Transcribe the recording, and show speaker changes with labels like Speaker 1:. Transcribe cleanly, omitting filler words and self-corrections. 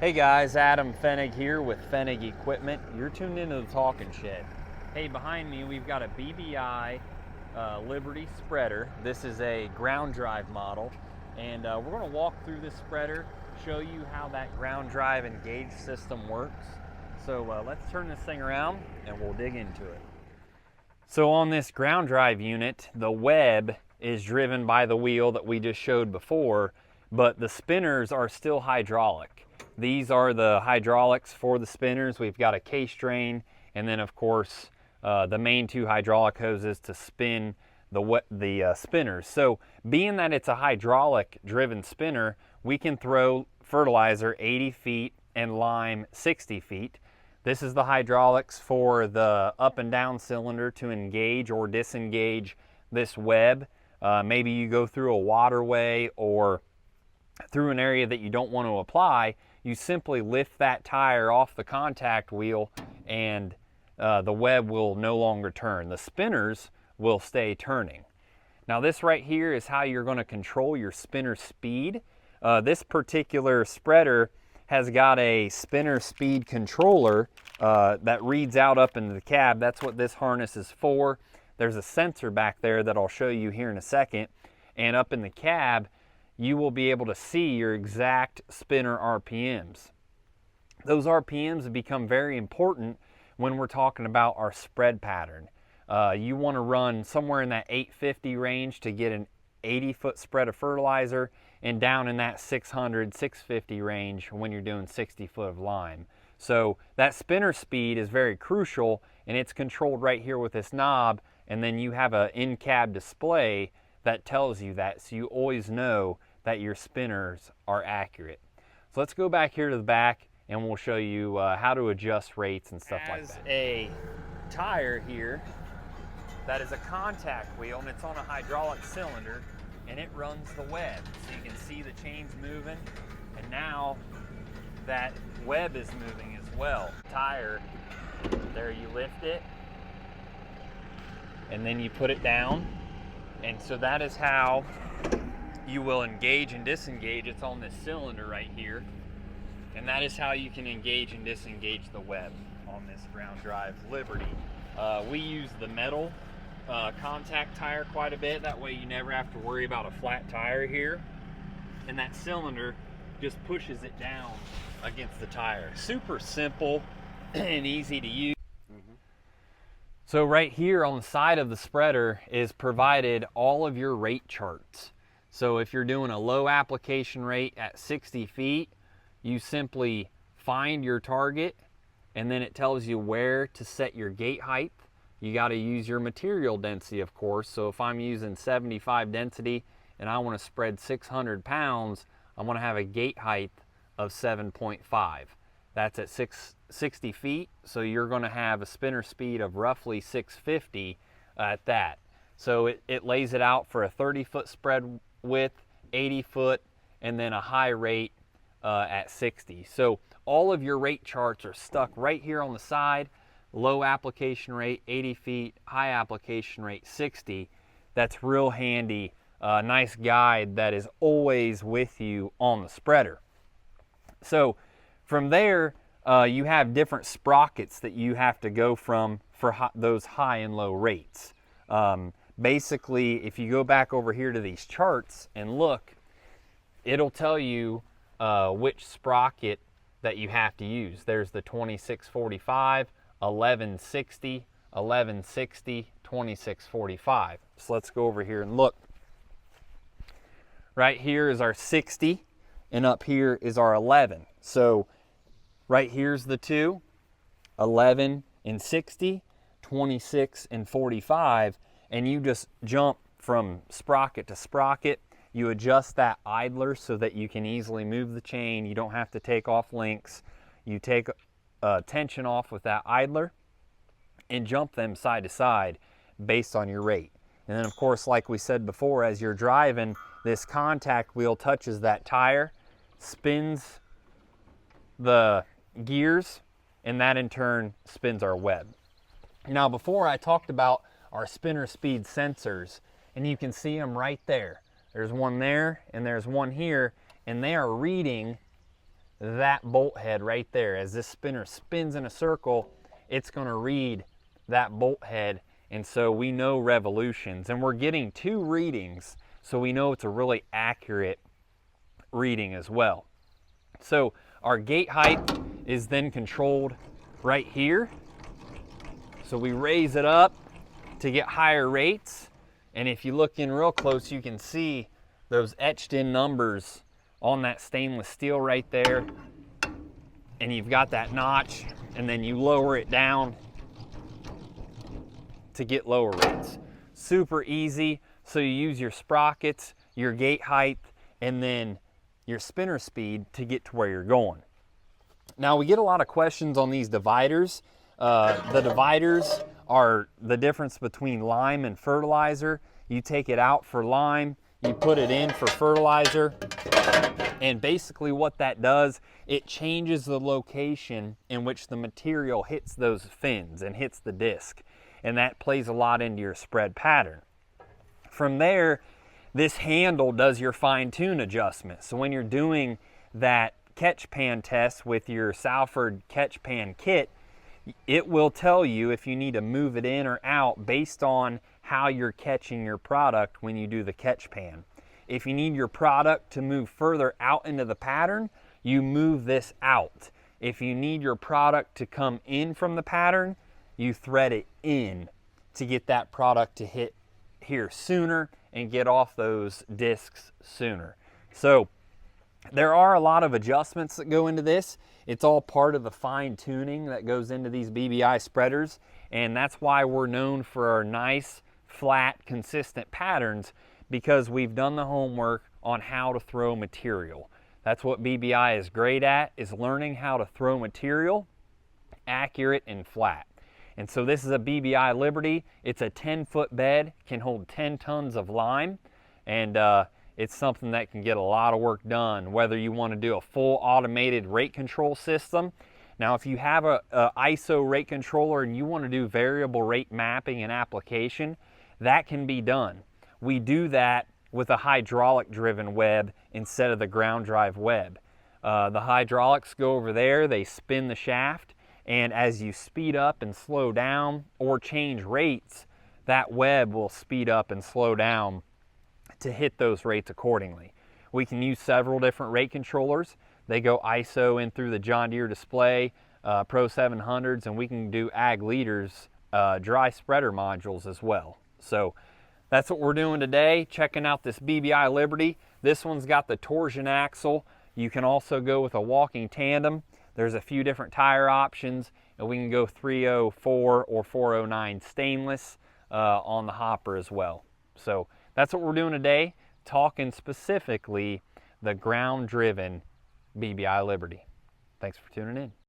Speaker 1: Hey guys, Adam Fenig here with Fenig Equipment. You're tuned into the Talking Shed. Hey, behind me we've got a BBI Liberty spreader. This is a ground drive model, and we're going to walk through this spreader, show you how that ground drive and gauge system works. So let's turn this thing around and we'll dig into it. So on this ground drive unit, the web is driven by the wheel that we just showed before, but the spinners are still hydraulic. These are the hydraulics for the spinners. We've got a case drain, and then of course the main two hydraulic hoses to spin the spinners. So being that it's a hydraulic driven spinner, we can throw fertilizer 80 feet and lime 60 feet. This is the hydraulics for the up and down cylinder to engage or disengage this web. Maybe you go through a waterway or through an area that you don't want to apply. You simply lift that tire off the contact wheel and the web will no longer turn. The spinners will stay turning. Now this right here is how you're going to control your spinner speed. This particular spreader has got a spinner speed controller that reads out up into the cab. That's what this harness is for. There's a sensor back there that I'll show you here in a second. And up in the cab, you will be able to see your exact spinner RPMs. Those RPMs have become very important when we're talking about our spread pattern. You want to run somewhere in that 850 range to get an 80-foot spread of fertilizer, and down in that 600, 650 range when you're doing 60 foot of lime. So that spinner speed is very crucial, and it's controlled right here with this knob, and then you have an in-cab display that tells you that, so you always know that your spinners are accurate. So let's go back here to the back and we'll show you how to adjust rates and stuff like that. A tire here that is a contact wheel, and it's on a hydraulic cylinder, and it runs the web. So you can see the chains moving, and now that web is moving as well. Tire, there you lift it, and then you put it down. And so that is how you will engage and disengage. It's on this cylinder right here. And that is how you can engage and disengage the web on this ground drive Liberty. We use the metal contact tire quite a bit. That way you never have to worry about a flat tire here. And that cylinder just pushes it down against the tire. Super simple and easy to use. So right here on the side of the spreader is provided all of your rate charts. So if you're doing a low application rate at 60 feet, you simply find your target, and then it tells you where to set your gate height. You got to use your material density, of course. So if I'm using 75 density and I want to spread 600 pounds, I'm going to have a gate height of 7.5. That's at 60 feet, so you're going to have a spinner speed of roughly 650 at that. So it lays it out for a 30-foot spread width, 80 foot, and then a high rate at 60. So all of your rate charts are stuck right here on the side. Low application rate, 80 feet, high application rate, 60. That's real handy. Nice guide that is always with you on the spreader. So from there, you have different sprockets that you have to go from for those high and low rates. Basically, if you go back over here to these charts and look, it'll tell you which sprocket that you have to use. There's the 2645, 1160, 1160, 2645. So let's go over here and look. Right here is our 60, and up here is our 11. So right here's the two, 11 and 60, 26 and 45, and you just jump from sprocket to sprocket. You adjust that idler so that you can easily move the chain. You don't have to take off links. You take tension off with that idler and jump them side to side based on your rate. And then of course, like we said before, as you're driving, this contact wheel touches that tire, spins the gears, and that in turn spins our web. Now before I talked about our spinner speed sensors, and you can see them right there. There's one there and there's one here, and they are reading that bolt head right there. As this spinner spins in a circle, it's going to read that bolt head, and so we know revolutions, and we're getting 2 readings, so we know it's a really accurate reading as well. So our gate height is then controlled right here, so we raise it up to get higher rates, and if you look in real close, you can see those etched in numbers on that stainless steel right there, and you've got that notch, and then you lower it down to get lower rates. Super easy. So you use your sprockets, your gate height, and then your spinner speed to get to where you're going. Now we get a lot of questions on these dividers. The dividers are the difference between lime and fertilizer. You take it out for lime, you put it in for fertilizer, and basically what that does, it changes the location in which the material hits those fins and hits the disc, and that plays a lot into your spread pattern. From there, this handle does your fine-tune adjustment. So when you're doing that catch pan test with your Salford catch pan kit, it will tell you if you need to move it in or out based on how you're catching your product when you do the catch pan. If you need your product to move further out into the pattern, you move this out. If you need your product to come in from the pattern, you thread it in to get that product to hit here sooner and get off those discs sooner. So there are a lot of adjustments that go into this. It's all part of the fine tuning that goes into these BBI spreaders, and that's why we're known for our nice, flat, consistent patterns, because we've done the homework on how to throw material. That's what BBI is great at, is learning how to throw material accurate and flat. And so this is a BBI Liberty. It's a 10-foot bed, can hold 10 tons of lime, and it's something that can get a lot of work done, whether you want to do a full automated rate control system. Now, if you have a ISO rate controller and you want to do variable rate mapping and application, that can be done. We do that with a hydraulic driven web instead of the ground drive web. The hydraulics go over there, they spin the shaft, and as you speed up and slow down or change rates, that web will speed up and slow down to hit those rates accordingly. We can use several different rate controllers. They go ISO in through the John Deere display, Pro 700s, and we can do Ag Leaders dry spreader modules as well. So that's what we're doing today, checking out this BBI Liberty. This one's got the torsion axle. You can also go with a walking tandem. There's a few different tire options, and we can go 304 or 409 stainless on the hopper as well. So that's what we're doing today, talking specifically the ground-driven BBI Liberty. Thanks for tuning in.